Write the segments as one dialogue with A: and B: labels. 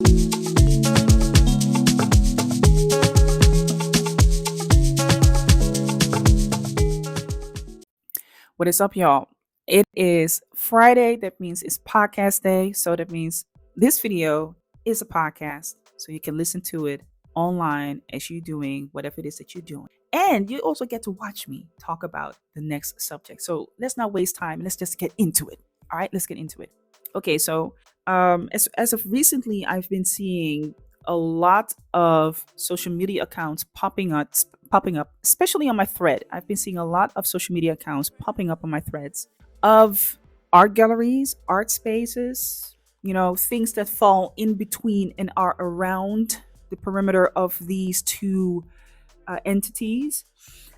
A: What is up, y'all? It is Friday. That means it's podcast day. So that means this video is a podcast. So you can listen to it online as you're doing whatever it is that you're doing. And you also get to watch me talk about the next subject. So let's not waste time. Let's just get into it. All right, let's get into it. Okay, so as of recently, I've been seeing a lot of social media accounts popping up, especially on my thread. I've been seeing a lot of social media accounts popping up on my threads of art galleries, art spaces, things that fall in between and are around the perimeter of these two entities,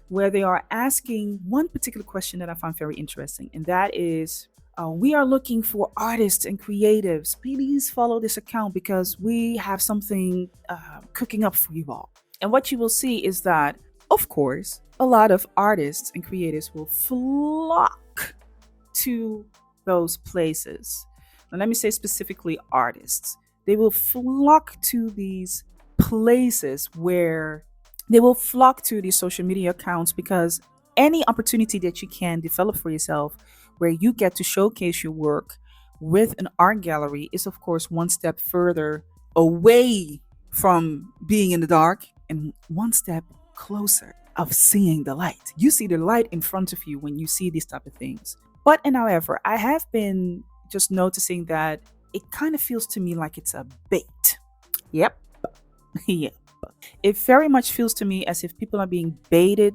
A: where they are asking one particular question that I find very interesting, and that is, we are looking for artists and creatives. Please follow this account because we have something cooking up for you all. And what you will see is that, of course, a lot of artists and creatives will flock to those places. Now, let me say specifically artists. They will flock to these places where they will flock to these social media accounts because any opportunity that you can develop for yourself where you get to showcase your work with an art gallery is, of course, one step further away from being in the dark and one step closer of seeing the light. You see the light in front of you when you see these type of things. But and however, I have been just noticing that it kind of feels to me like it's a bait. Yep. Yep. It very much feels to me as if people are being baited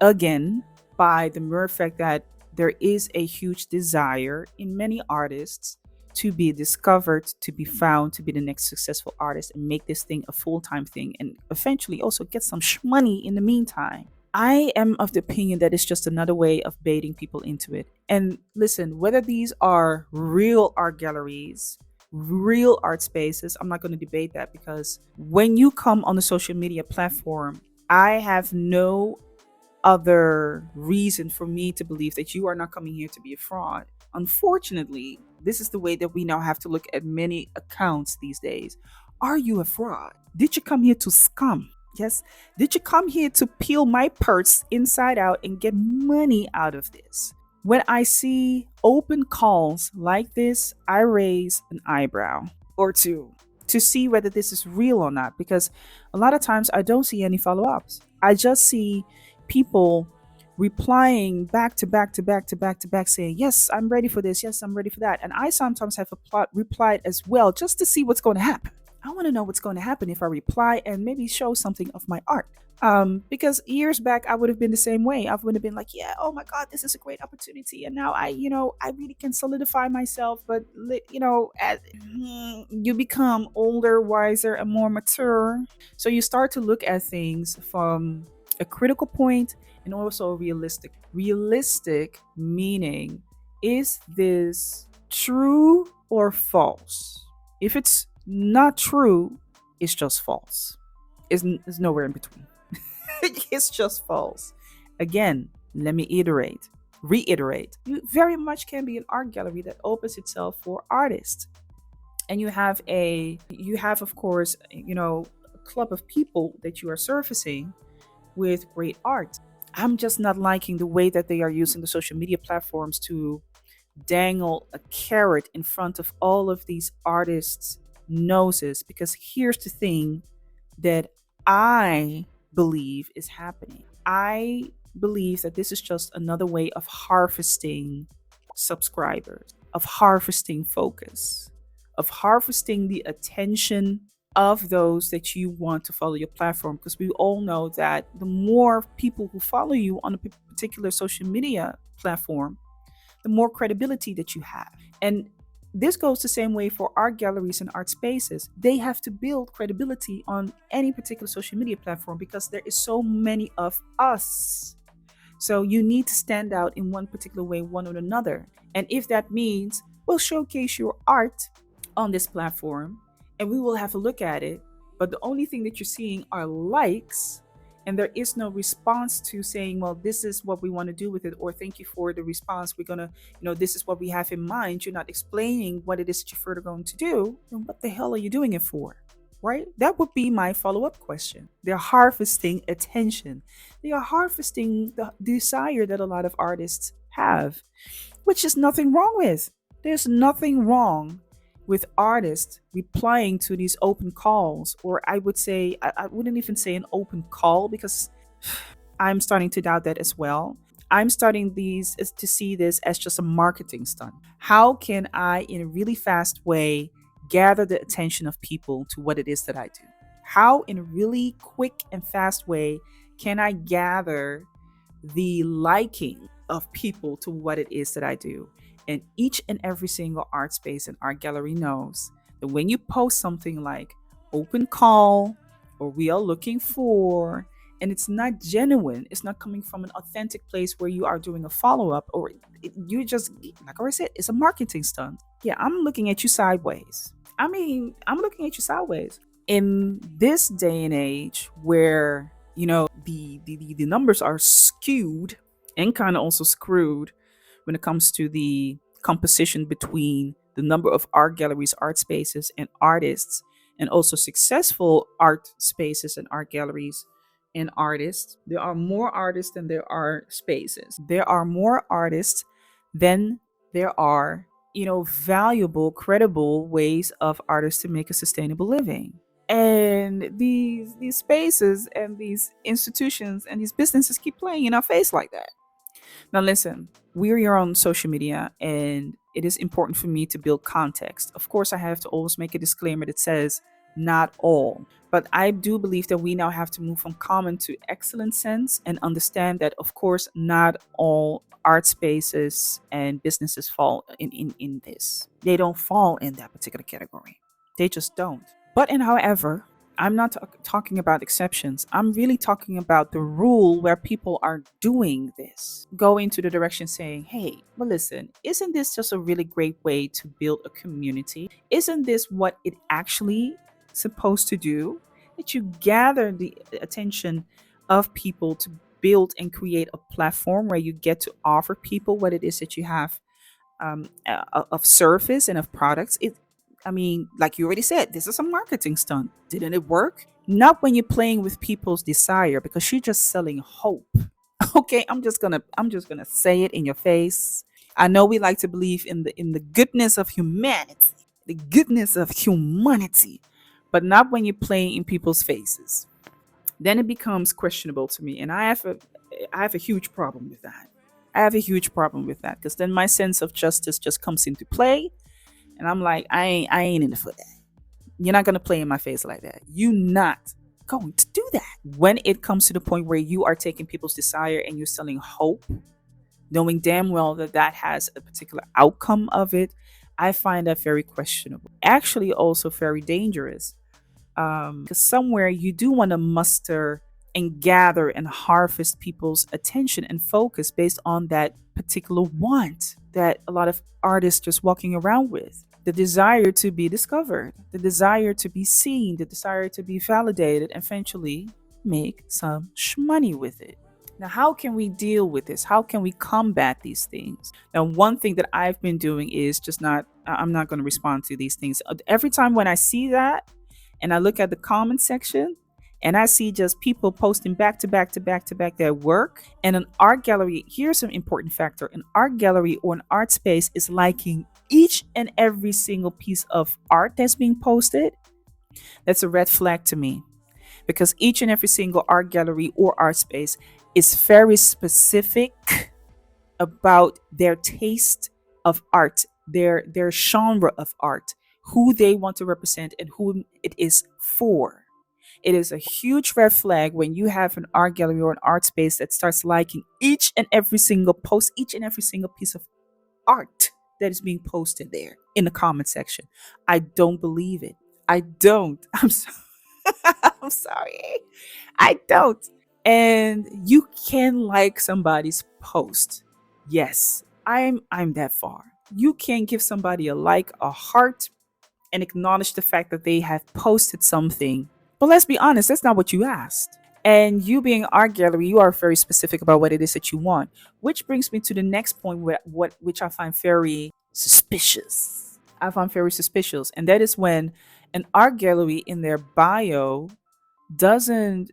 A: again by the mere fact that there is a huge desire in many artists to be discovered, to be found, to be the next successful artist and make this thing a full-time thing and eventually also get some money in the meantime. I am of the opinion that it's just another way of baiting people into it. And listen, whether these are real art galleries, real art spaces, I'm not going to debate that, because when you come on the social media platform, I have no other reason for me to believe that you are not coming here to be a fraud. Unfortunately, this is the way that we now have to look at many accounts these days. Are you a fraud? Did you come here to scum? Yes. Did you come here to peel my purse inside out and get money out of this? When I see open calls like this, I raise an eyebrow or two to see whether this is real or not, because a lot of times I don't see any follow ups. I just see people replying back to back to back to back to back saying, yes, I'm ready for this. Yes, I'm ready for that. And I sometimes have replied as well just to see what's going to happen. I want to know what's going to happen if I reply and maybe show something of my art. Because years back, I would have been the same way. I would have been like, yeah, oh my God, this is a great opportunity. And now I really can solidify myself. But, as you become older, wiser, and more mature. So you start to look at things from a critical point and also realistic. Realistic meaning, is this true or false? If it's not true, it's just false. It's nowhere in between. It's just false. Again, let me reiterate. You very much can be an art gallery that opens itself for artists. And you have of course, a club of people that you are surfacing with great art. I'm just not liking the way that they are using the social media platforms to dangle a carrot in front of all of these artists' noses. Because here's the thing that I believe is happening. I believe that this is just another way of harvesting subscribers, of harvesting focus, of harvesting the attention of those that you want to follow your platform. Because we all know that the more people who follow you on a particular social media platform, the more credibility that you have. And this goes the same way for art galleries and art spaces. They have to build credibility on any particular social media platform because there is so many of us. So you need to stand out in one particular way, one or another. And if that means we'll showcase your art on this platform and we will have a look at it, but the only thing that you're seeing are likes And there is no response to saying, well, this is what we want to do with it, or thank you for the response. We're going to, this is what we have in mind. You're not explaining what it is that you're further going to do. Then what the hell are you doing it for? Right? That would be my follow up question. They're harvesting attention, they are harvesting the desire that a lot of artists have, which is nothing wrong with. There's nothing wrong with artists replying to these open calls, or I would say, I wouldn't even say an open call, because I'm starting to doubt that as well. I'm starting to see this as just a marketing stunt. How can I, in a really fast way, gather the attention of people to what it is that I do? How, in a really quick and fast way, can I gather the liking of people to what it is that I do? And each and every single art space and art gallery knows that when you post something like open call or we are looking for, and it's not genuine, it's not coming from an authentic place where you are doing a follow up, or you just, like I said, it's a marketing stunt. Yeah, I'm looking at you sideways. I'm looking at you sideways. In this day and age where, the numbers are skewed and kind of also screwed when it comes to the composition between the number of art galleries, art spaces, and artists, and also successful art spaces and art galleries and artists. There are more artists than there are spaces. There are more artists than there are, valuable, credible ways of artists to make a sustainable living. And these spaces and these institutions and these businesses keep playing in our face like that. Now, listen, we're here on social media, and it is important for me to build context. Of course, I have to always make a disclaimer that says not all. But I do believe that we now have to move from common to excellent sense and understand that, of course, not all art spaces and businesses fall in this. They don't fall in that particular category. They just don't. But, and however, I'm not talking about exceptions. I'm really talking about the rule where people are doing this. Go into the direction saying, hey, well, listen, isn't this just a really great way to build a community? Isn't this what it actually supposed to do? That you gather the attention of people to build and create a platform where you get to offer people what it is that you have, of service and of products. Like you already said, this is a marketing stunt. Didn't it work? Not when you're playing with people's desire, because you're just selling hope. Okay, I'm just gonna say it in your face. I know we like to believe in the goodness of humanity, the goodness of humanity, but not when you're playing in people's faces. Then it becomes questionable to me, and I have a huge problem with that. I have a huge problem with that, because then my sense of justice just comes into play, and I'm like, I ain't in it for that. You're not gonna play in my face like that. You not going to do that. When it comes to the point where you are taking people's desire and you're selling hope, knowing damn well that that has a particular outcome of it, I find that very questionable. Actually, also very dangerous. Because somewhere you do want to muster and gather and harvest people's attention and focus based on that particular want that a lot of artists just walking around with, the desire to be discovered, the desire to be seen, the desire to be validated, and eventually make some money with it. Now, how can we deal with this? How can we combat these things? Now, one thing that I've been doing is just not, I'm not going to respond to these things. Every time when I see that and I look at the comment section and I see just people posting back to back to back to back their work, and an art gallery, here's an important factor: an art gallery or an art space is liking each and every single piece of art that's being posted, that's a red flag to me, because each and every single art gallery or art space is very specific about their taste of art, their genre of art, who they want to represent and who it is for. It is a huge red flag when you have an art gallery or an art space that starts liking each and every single post, each and every single piece of art that is being posted there in the comment section. I don't believe it. I don't. I'm sorry. I don't. And you can like somebody's post. Yes, I'm that far. You can give somebody a like, a heart, and acknowledge the fact that they have posted something. But let's be honest, that's not what you asked. And you being art gallery, you are very specific about what it is that you want, which brings me to the next point, which I find very suspicious. I find very suspicious, and that is when an art gallery in their bio doesn't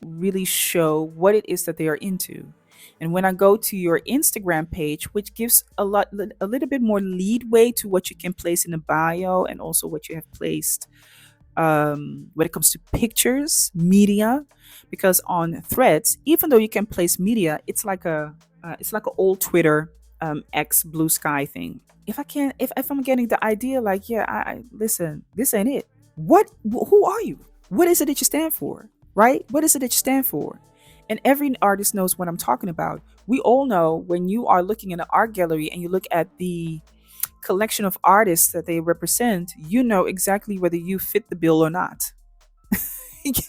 A: really show what it is that they are into. And when I go to your Instagram page, which gives a little bit more leadway to what you can place in the bio and also what you have placed when it comes to pictures, media, because on Threads, even though you can place media, it's like an old Twitter X blue sky thing. If I'm getting the idea, like, yeah, I listen, this ain't it. Who are you? What is it that you stand for? Right? What is it that you stand for? And every artist knows what I'm talking about. We all know when you are looking in an art gallery and you look at the collection of artists that they represent, you know exactly whether you fit the bill or not.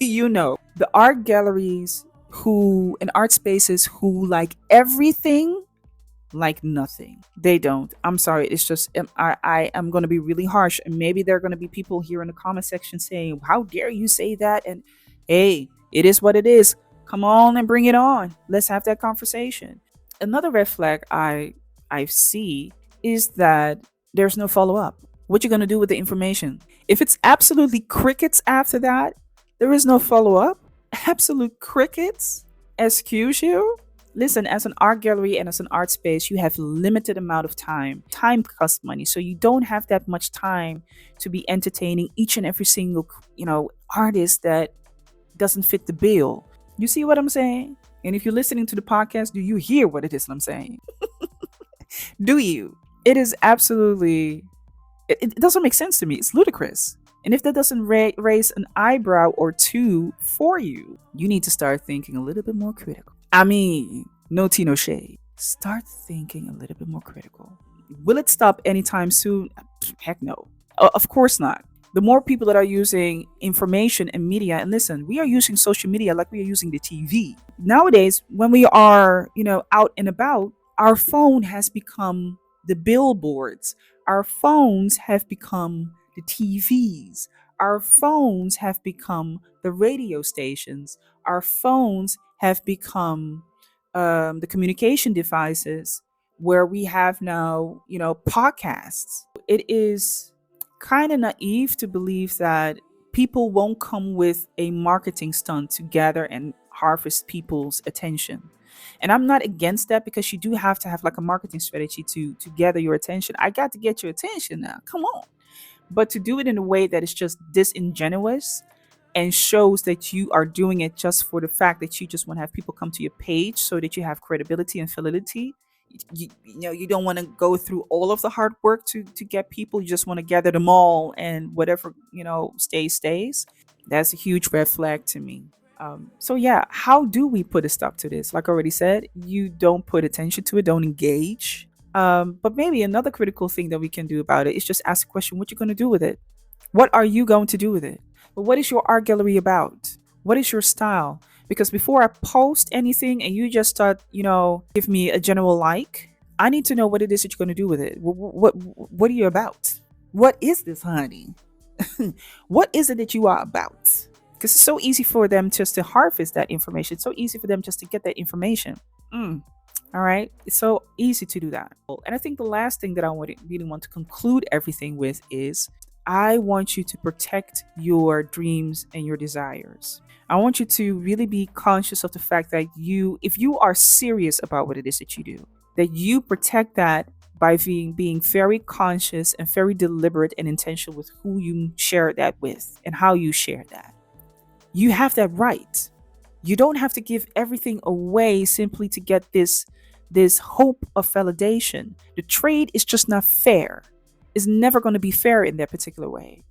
A: You know, the art galleries who and art spaces who like everything like nothing. They don't. I'm sorry. It's just I am going to be really harsh, and maybe there are going to be people here in the comment section saying, "How dare you say that?" And hey, it is what it is. Come on and bring it on. Let's have that conversation. Another red flag I see is that there's no follow up. What you going to do with the information? If it's absolutely crickets after that, there is no follow up. Absolute crickets. Excuse you. Listen, as an art gallery and as an art space, you have limited amount of time. Time costs money, so you don't have that much time to be entertaining each and every single, artist that doesn't fit the bill. You see what I'm saying? And if you're listening to the podcast, do you hear what it is I'm saying? Do you? It is absolutely, it doesn't make sense to me. It's ludicrous. And if that doesn't raise an eyebrow or two for you, you need to start thinking a little bit more critical. I mean, no tea, no shade. Start thinking a little bit more critical. Will it stop anytime soon? Heck no. Of course not. The more people that are using information and media, and listen, we are using social media like we are using the TV. Nowadays, when we are, out and about, our phone has become the billboards. Our phones have become the TVs. Our phones have become the radio stations. Our phones have become the communication devices where we have now, podcasts. It is kind of naive to believe that people won't come with a marketing stunt to gather and harvest people's attention. And I'm not against that, because you do have to have like a marketing strategy to gather your attention. I got to get your attention now. Come on. But to do it in a way that is just disingenuous and shows that you are doing it just for the fact that you just want to have people come to your page so that you have credibility and validity. You don't want to go through all of the hard work to get people. You just want to gather them all, and whatever stays. That's a huge red flag to me. So yeah, how do we put a stop to this? Like I already said, you don't put attention to it, don't engage. But maybe another critical thing that we can do about it is just ask the question: what you're going to do with it? What are you going to do with it? But what is your art gallery about? What is your style? Because before I post anything and you just start, give me a general like, I need to know what it is that you're going to do with it. What are you about? What is this, honey? What is it that you are about? Because it's so easy for them just to harvest that information. It's so easy for them just to get that information. All right. It's so easy to do that. And I think the last thing that I really want to conclude everything with is I want you to protect your dreams and your desires. I want you to really be conscious of the fact that if you are serious about what it is that you do, that you protect that by being very conscious and very deliberate and intentional with who you share that with and how you share that. You have that right. You don't have to give everything away simply to get this hope of validation. The trade is just not fair. It's never going to be fair in that particular way.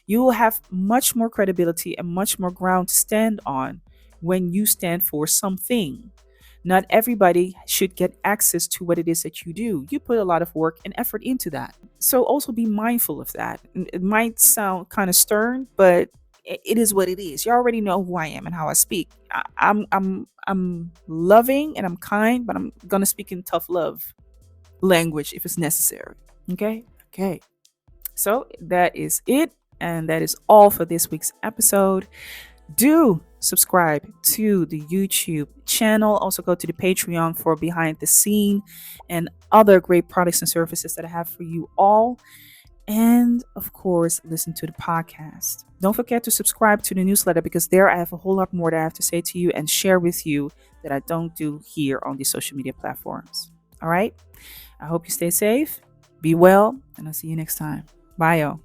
A: You will have much more credibility and much more ground to stand on when you stand for something. Not everybody should get access to what it is that you do. You put a lot of work and effort into that. So also be mindful of that. It might sound kind of stern, but it is what it is. You already know who I am and how I speak. I'm loving and I'm kind, but I'm gonna speak in tough love language if it's necessary. Okay. So that is it, and that is all for this week's episode. Do subscribe to the YouTube channel. Also, go to the Patreon for behind the scene and other great products and services that I have for you all. And of course, listen to the podcast. Don't forget to subscribe to the newsletter because there I have a whole lot more that I have to say to you and share with you that I don't do here on these social media platforms. All right. I hope you stay safe, be well, and I'll see you next time. Bye, y'all.